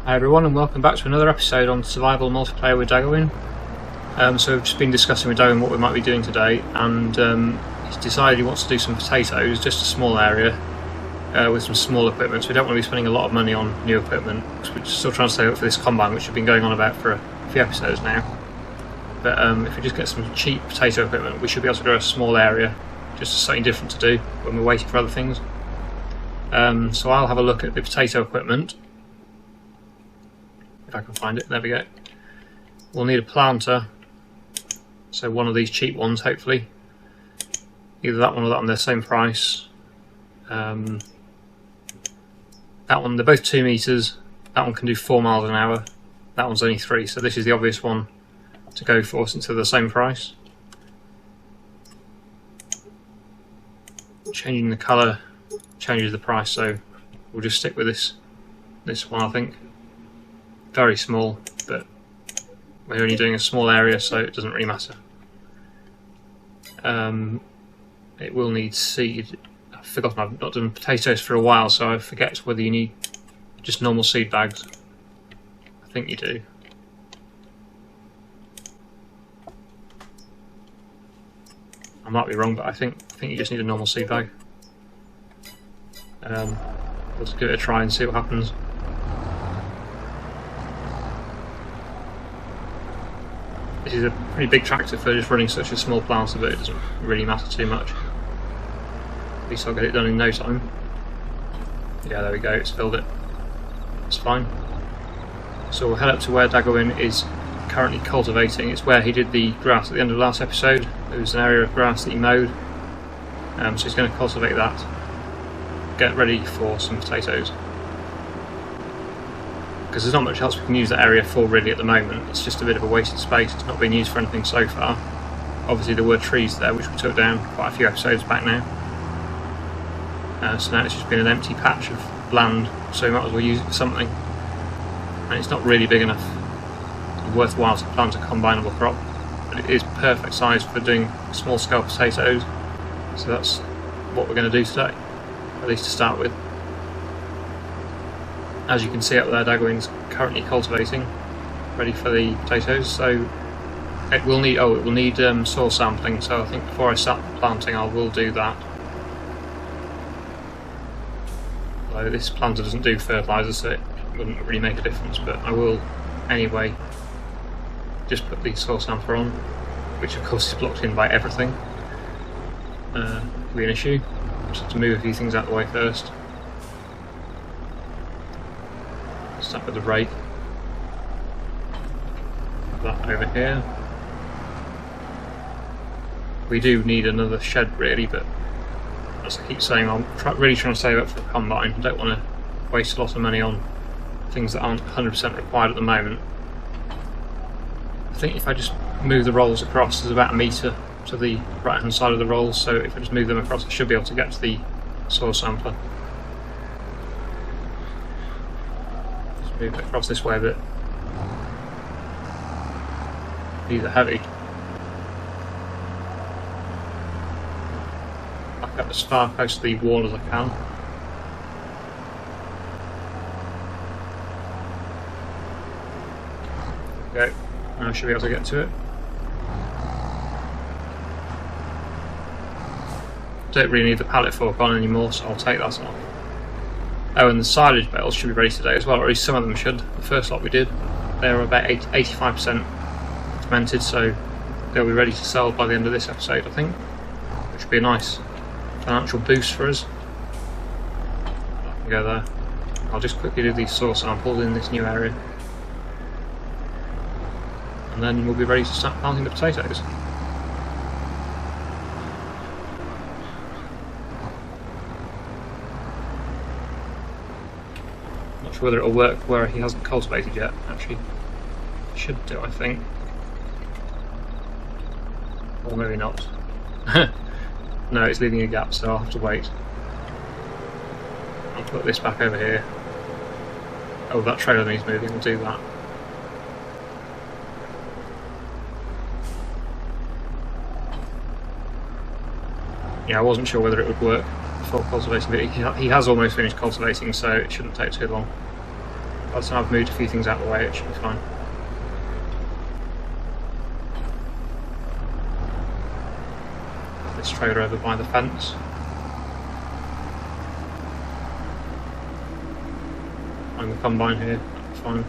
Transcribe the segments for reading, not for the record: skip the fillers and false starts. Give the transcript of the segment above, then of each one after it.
Hi everyone and welcome back to another episode on survival multiplayer with Daggerwin. So we've just been discussing with Daggerwin what we might be doing today, and he's decided he wants to do some potatoes, just a small area with some small equipment, so we don't want to be spending a lot of money on new equipment, because we're still trying to save up for this combine which we've been going on about for a few episodes now. But if we just get some cheap potato equipment, we should be able to grow a small area, just something different to do when we're waiting for other things. So I'll have a look at the potato equipment. If I can find it, there we go. We'll need a planter, so one of these cheap ones hopefully. Either that one or that one, they're the same price. That one, they're both 2 meters. That one can do 4 miles an hour. That one's only 3, so this is the obvious one to go for since they're the same price. Changing the colour changes the price, so we'll just stick with this one I think. Very small, but we're only doing a small area, so it doesn't really matter. It will need seed. I've forgotten, I've not done potatoes for a while, so I forget whether you need just normal seed bags. I think you do. I might be wrong, but I think you just need a normal seed bag. Let's give it a try and see what happens. This is a pretty big tractor for just running such a small planter, but it doesn't really matter too much. At least I'll get it done in no time. Yeah, there we go, it's filled it. It's fine. So we'll head up to where Daggerwin is currently cultivating. It's where he did the grass at the end of the last episode. There was an area of grass that he mowed. So he's going to cultivate that. Get ready for some potatoes. Because there's not much else we can use that area for really at the moment. It's just a bit of a wasted space. It's not been used for anything so far. Obviously there were trees there which we took down quite a few episodes back now. So now it's just been an empty patch of land, so we might as well use it for something. And it's not really big enough worthwhile to plant a combinable crop, but it is perfect size for doing small scale potatoes. So that's what we're going to do today, at least to start with. As you can see up there, Daggerwin's currently cultivating, ready for the potatoes. So it will need soil sampling. So I think before I start planting, I will do that. Although this planter doesn't do fertiliser, so it wouldn't really make a difference. But I will anyway just put the soil sampler on, which of course is blocked in by everything. Could be an issue. Just have to move a few things out of the way first. Start with the rake. That over here. We do need another shed really, but as I keep saying, I'm really trying to save up for a combine. I don't want to waste a lot of money on things that aren't 100% required at the moment. I think if I just move the rolls across, there's about 1 metre to the right hand side of the rolls, so if I just move them across I should be able to get to the soil sampler. Move it across this way a bit. These are heavy. Back up as far close to the wall as I can. There we go. Now I should be able to get to it. Don't really need the pallet fork on anymore, so I'll take that off. Oh, and the silage bales should be ready today as well, or at least some of them should. The first lot we did, they were about 85% fermented, so they'll be ready to sell by the end of this episode, I think, which would be a nice financial boost for us. I can go there. I'll just quickly do these soil samples in this new area, and then we'll be ready to start planting the potatoes. Not sure whether it'll work where he hasn't cultivated yet. Actually, it should do, I think. Or maybe not. No, it's leaving a gap, so I'll have to wait. I'll put this back over here. Oh, that trailer needs moving, we'll do that. Yeah, I wasn't sure whether it would work before cultivating, but he has almost finished cultivating, so it shouldn't take too long. By the time I've moved a few things out of the way, it should be fine. This trailer over by the fence. I'm the combine here, that's fine.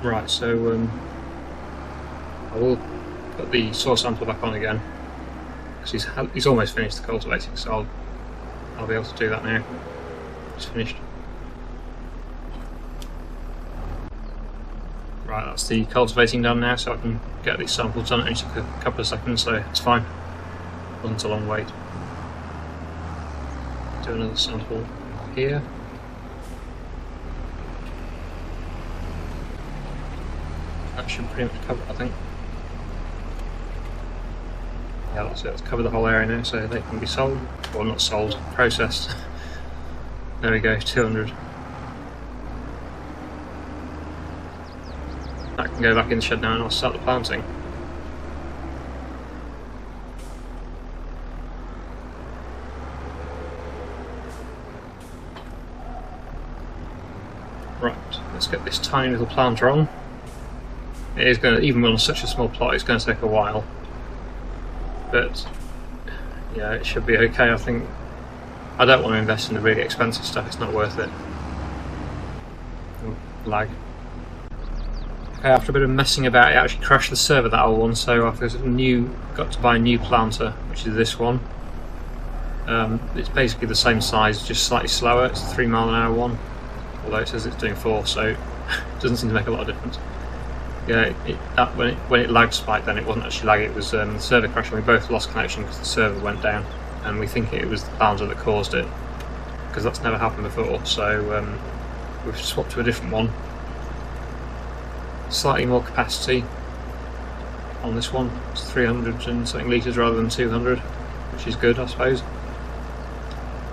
Right, so I will put the soil sample back on again because he's almost finished the cultivating, so I'll be able to do that now. It's finished. Right, that's the cultivating done now, so I can get these samples done. It only took a couple of seconds, so it's fine. Wasn't a long wait. Do another sample here. That should pretty much cover it, I think. Yeah, that's it. Let's cover the whole area now so they can be sold. Well, not sold, processed. There we go, 200. That can go back in the shed now and I'll start the planting. Right, let's get this tiny little planter on. It is going to, even on such a small plot, it's going to take a while. But yeah, it should be okay, I think. I don't want to invest in the really expensive stuff, it's not worth it. Oh, lag. Okay, after a bit of messing about, it actually crashed the server, that old one, so I've got to buy a new planter, which is this one. It's basically the same size, just slightly slower. It's a 3 mile an hour one, although it says it's doing 4, so it doesn't seem to make a lot of difference. Yeah, when it lagged spiked, then it wasn't actually lag, it was the server crashing. We both lost connection because the server went down, and we think it was the planter that caused it, because that's never happened before, so we've swapped to a different one. Slightly more capacity on this one, it's 300 and something litres rather than 200, which is good, I suppose.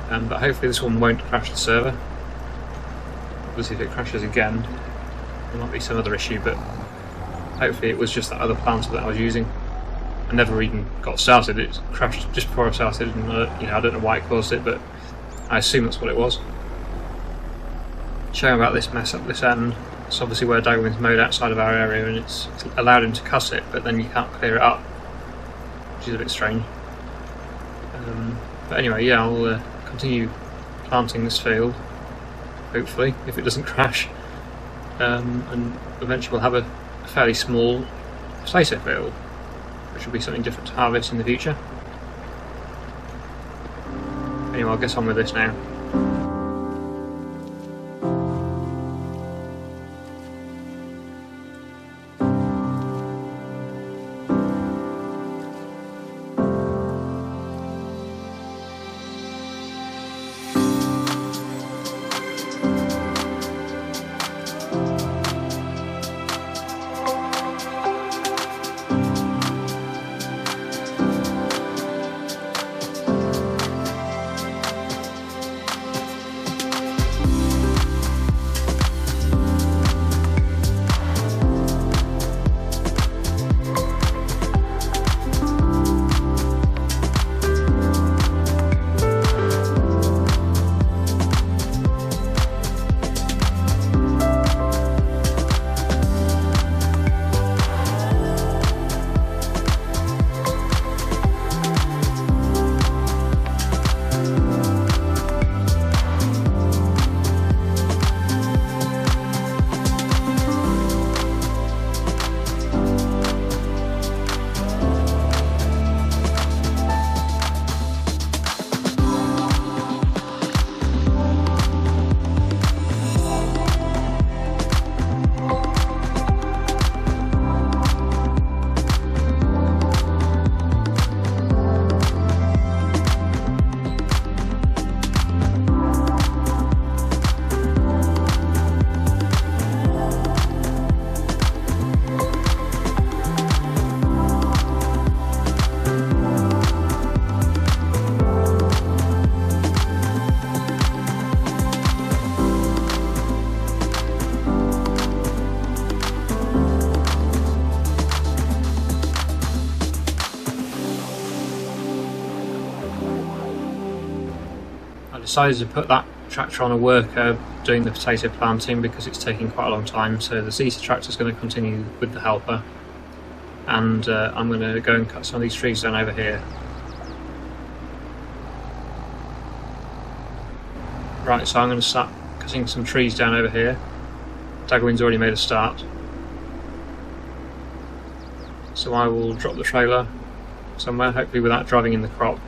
But hopefully this one won't crash the server. Obviously if it crashes again, there might be some other issue, but hopefully it was just that other planter that I was using. I never even got started, it crashed just before I started, and I don't know why it caused it, but I assume that's what it was. Showing about this mess up this end, it's obviously where Daggerwin's mowed outside of our area, and it's allowed him to cut it, but then you can't clear it up, which is a bit strange. But anyway, yeah, I'll continue planting this field, hopefully, if it doesn't crash, and eventually we'll have a fairly small potato field, which will be something different to harvest in the future. Anyway, I'll get on with this now. decided to put that tractor on a worker doing the potato planting because it's taking quite a long time, so the Zeta tractor is going to continue with the helper, and I'm going to go and cut some of these trees down over here. Right, so I'm going to start cutting some trees down over here. Daggerwin's already made a start, so I will drop the trailer somewhere, hopefully without driving in the crop,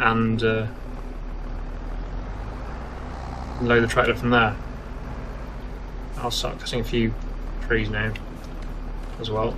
and load the trailer from there. I'll start cutting a few trees now as well.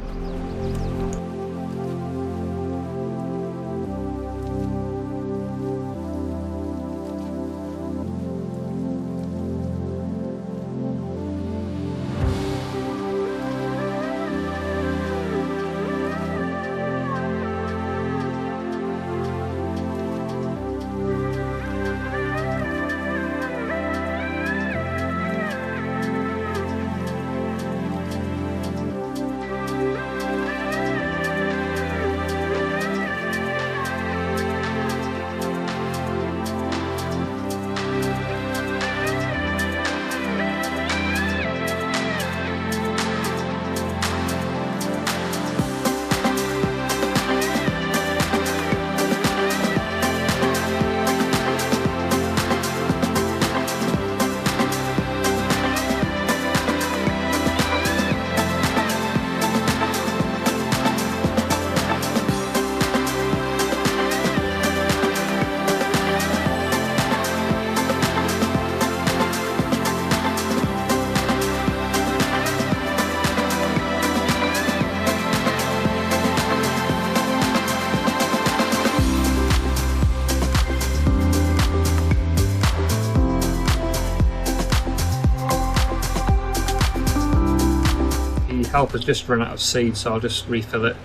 Helper's just run out of seed, so I'll just refill it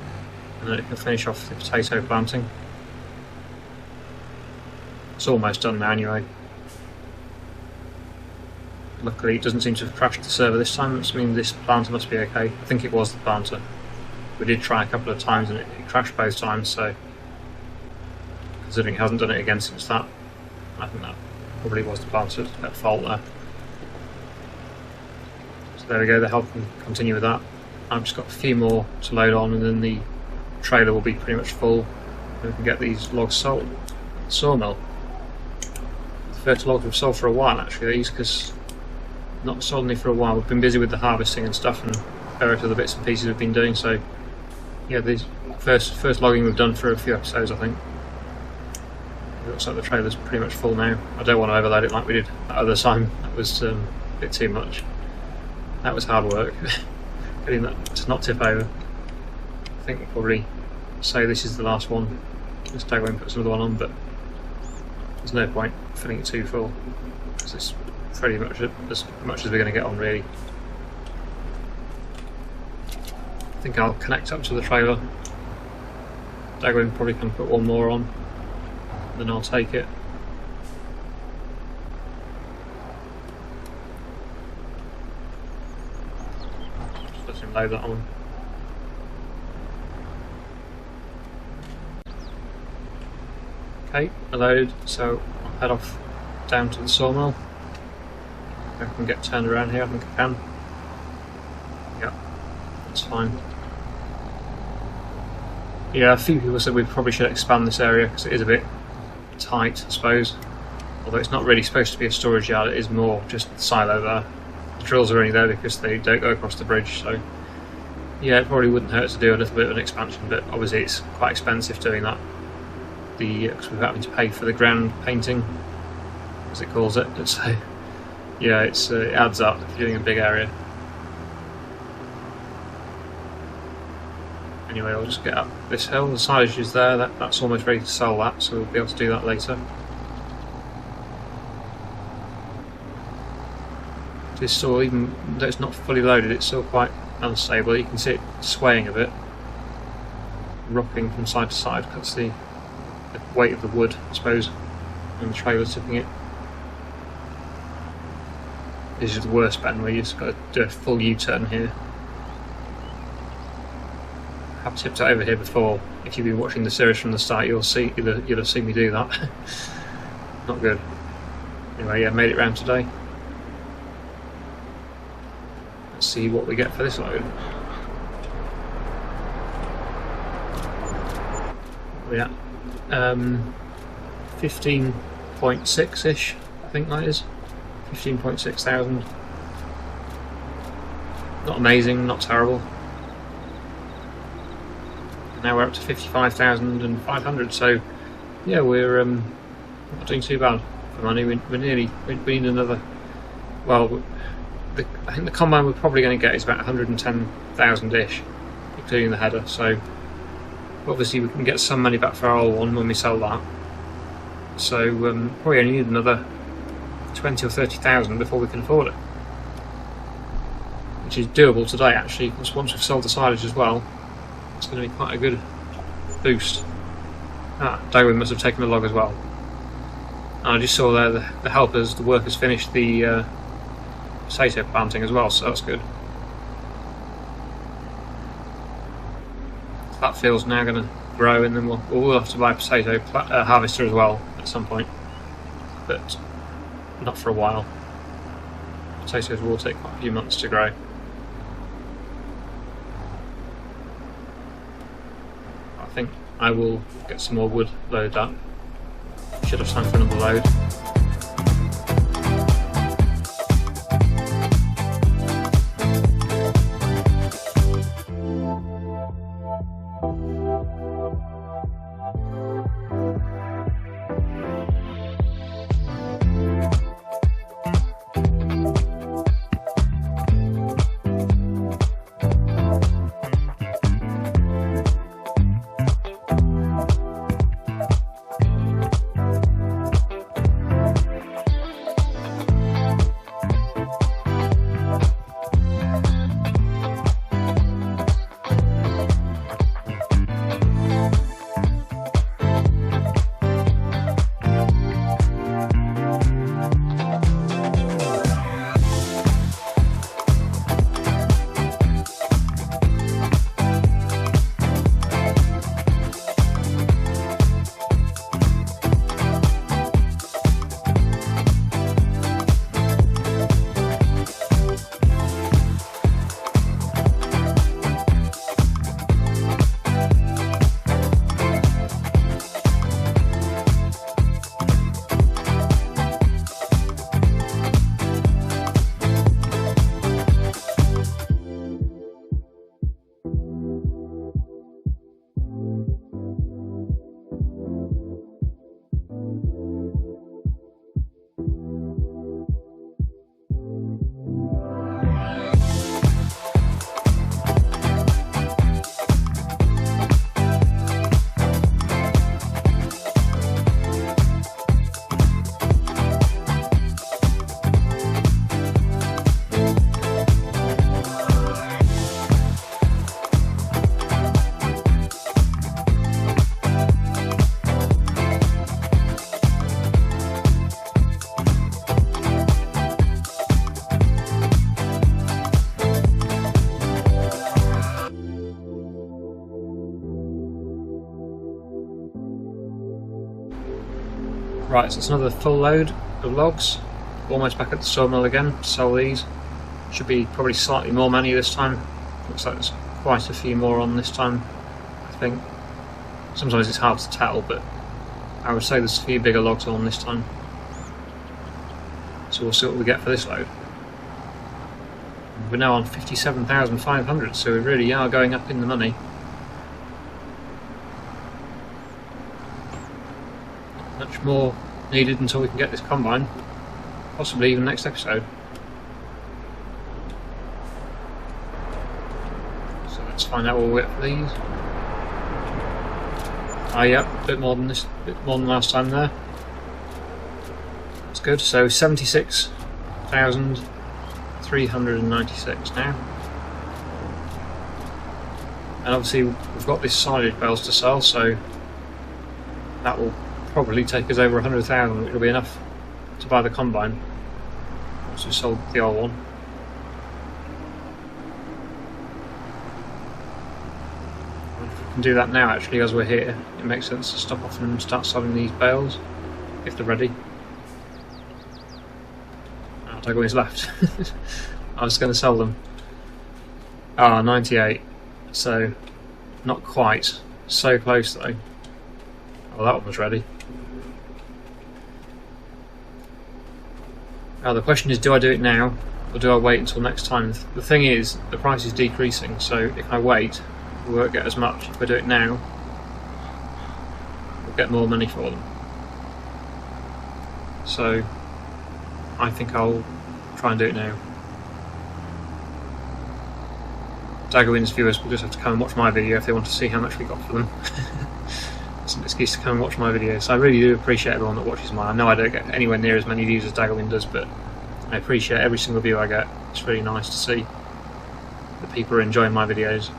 and then it can finish off the potato planting. It's almost done now anyway. Luckily it doesn't seem to have crashed the server this time, which means this planter must be okay. I think it was the planter. We did try a couple of times and it crashed both times, so considering it hasn't done it again since that, I think that probably was the planter at fault there. So there we go, the help can continue with that. I've just got a few more to load on and then the trailer will be pretty much full and we can get these logs sold. Sawmill. The fertile logs we've sold for a while actually, these, because not sold any for a while. We've been busy with the harvesting and stuff and various other bits and pieces we've been doing, so yeah, these first logging we've done for a few episodes I think. It looks like the trailer's pretty much full now. I don't want to overload it like we did that other time, that was a bit too much. That was hard work. Getting that to not tip over. I think we'll probably say this is the last one. This Daggerwin puts another one on, but there's no point filling it too full because it's pretty much as much as we're going to get on really. I think I'll connect up to the trailer. Daggerwin probably can put one more on, then I'll take it. Load that on. Okay, loaded, so I'll head off down to the sawmill. If I can get turned around here, I think I can. Yeah, that's fine. Yeah, a few people said we probably should expand this area because it is a bit tight, I suppose. Although it's not really supposed to be a storage yard, it is more just the silo there. The drills are only there because they don't go across the bridge, so yeah, it probably wouldn't hurt to do a little bit of an expansion, but obviously it's quite expensive doing that. Because we're having to pay for the ground painting, as it calls it. So yeah, it adds up if you're doing a big area. Anyway, I'll just get up this hill. The silage is there. That's almost ready to sell that, so we'll be able to do that later. It's still, even though it's not fully loaded, it's still quite unstable. You can see it swaying a bit, rocking from side to side. That's the weight of the wood, I suppose, and the trailer tipping it. This is the worst bend where you just got to do a full U-turn here. I've tipped it over here before. If you've been watching the series from the start, you'll have seen me do that. Not good. Anyway, yeah, made it round today. Let's see what we get for this load. Yeah, 15.6-ish, I think that is. 15.6 thousand. Not amazing, not terrible. Now we're up to 55,500, so yeah, we're not doing too bad for money. We need another. Well, I think the combine we're probably going to get is about 110,000-ish, including the header. So obviously we can get some money back for our old one when we sell that. So probably only need another 20 or 30,000 before we can afford it, which is doable today actually. Because once we've sold the silage as well, it's going to be quite a good boost. Daggerwin must have taken the log as well. And I just saw there the helpers, the workers finished the potato planting as well, so that's good. That field's now going to grow, and then we'll have to buy a potato harvester as well at some point, but not for a while. Potatoes will take quite a few months to grow. I think I will get some more wood, load that. Should have time for another load. Right, so it's another full load of logs. Almost back at the sawmill again to sell these. Should be probably slightly more money this time. Looks like there's quite a few more on this time, I think. Sometimes it's hard to tell, but I would say there's a few bigger logs on this time. So we'll see what we get for this load. We're now on 57,500, so we really are going up in the money. Much more needed until we can get this combine, possibly even next episode. So let's find out what we get for these. Yeah, a bit more than this, bit more than last time there. That's good. So 76,396 now. And obviously we've got this silage bales to sell, so that will probably take us over 100,000. It'll be enough to buy the combine once we sold the old one. If we can do that now, actually, as we're here, it makes sense to stop off and start selling these bales if they're ready. Daggerwins left. I was going to sell them. 98. So, not quite. So close though. Oh, that one was ready. Now the question is, do I do it now or do I wait until next time? The thing is, the price is decreasing, so if I wait, we won't get as much. If I do it now, we'll get more money for them. So I think I'll try and do it now. Daggerwin's viewers will just have to come and watch my video if they want to see how much we got for them. It's an excuse to come and watch my videos. So I really do appreciate everyone that watches mine. I know I don't get anywhere near as many views as Daggerwin does, but I appreciate every single view I get. It's really nice to see that people are enjoying my videos.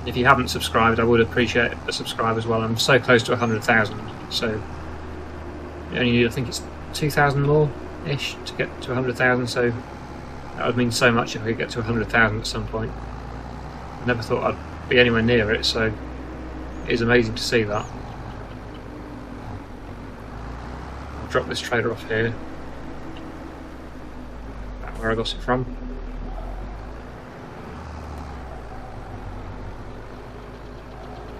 If you haven't subscribed, I would appreciate a subscribe as well. I'm so close to 100,000, so you only need, I think it's 2,000 more-ish to get to 100,000, so that would mean so much if I could get to 100,000 at some point. I never thought I'd be anywhere near it, so it is amazing to see that. I'll drop this trailer off here, back where I got it from.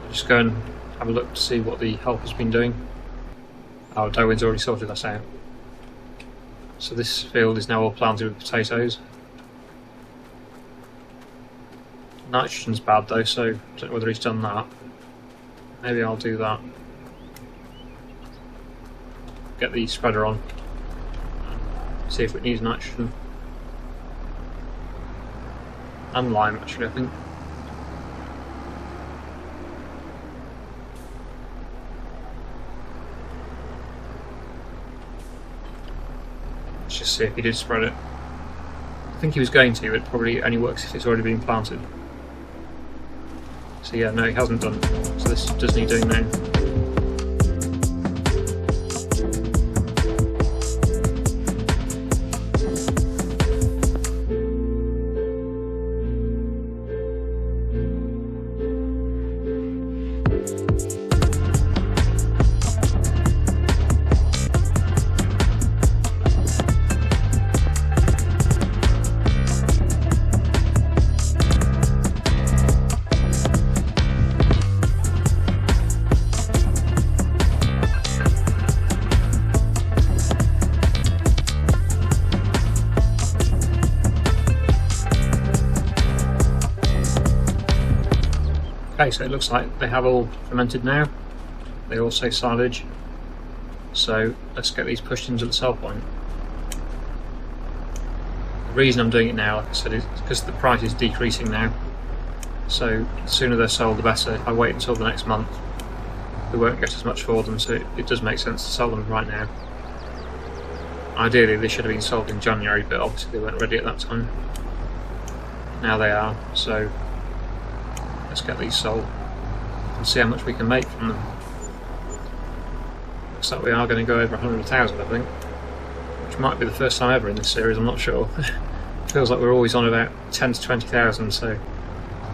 I'll just go and have a look to see what the help has been doing. Oh, Daggerwin's already sorted that out. So this field is now all planted with potatoes. Nitrogen's bad though, so I don't know whether he's done that. Maybe I'll do that. Get the spreader on. See if it needs nitrogen. And lime actually, I think. Let's just see if he did spread it. I think he was going to, it probably only works if it's already been planted. So yeah, no, he hasn't done. So this does need doing now. Okay, so it looks like they have all fermented now. They all say silage. So let's get these pushed into the sell point. The reason I'm doing it now, like I said, is because the price is decreasing now. So the sooner they're sold, the better. If I wait until the next month, we won't get as much for them, so it does make sense to sell them right now. Ideally, they should have been sold in January, but obviously they weren't ready at that time. Now they are, so let's get these sold and see how much we can make from them. Looks like we are going to go over 100,000, I think, which might be the first time ever in this series, I'm not sure. Feels like we're always on about 10 to 20,000, so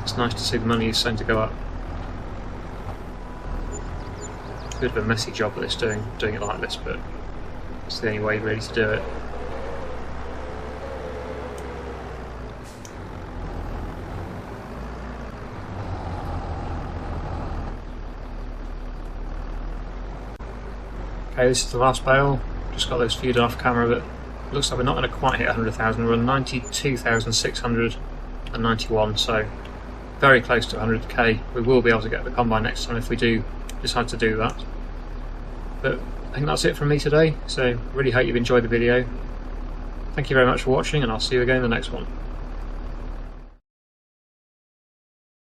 it's nice to see the money is starting to go up. A bit of a messy job of this doing it like this, but it's the only way really to do it. Okay, this is the last bale. Just got those few off camera, but it looks like we're not going to quite hit 100,000. We're on 92,691, so very close to 100k. We will be able to get the combine next time if we do decide to do that. But I think that's it from me today, so really hope you've enjoyed the video. Thank you very much for watching, and I'll see you again in the next one.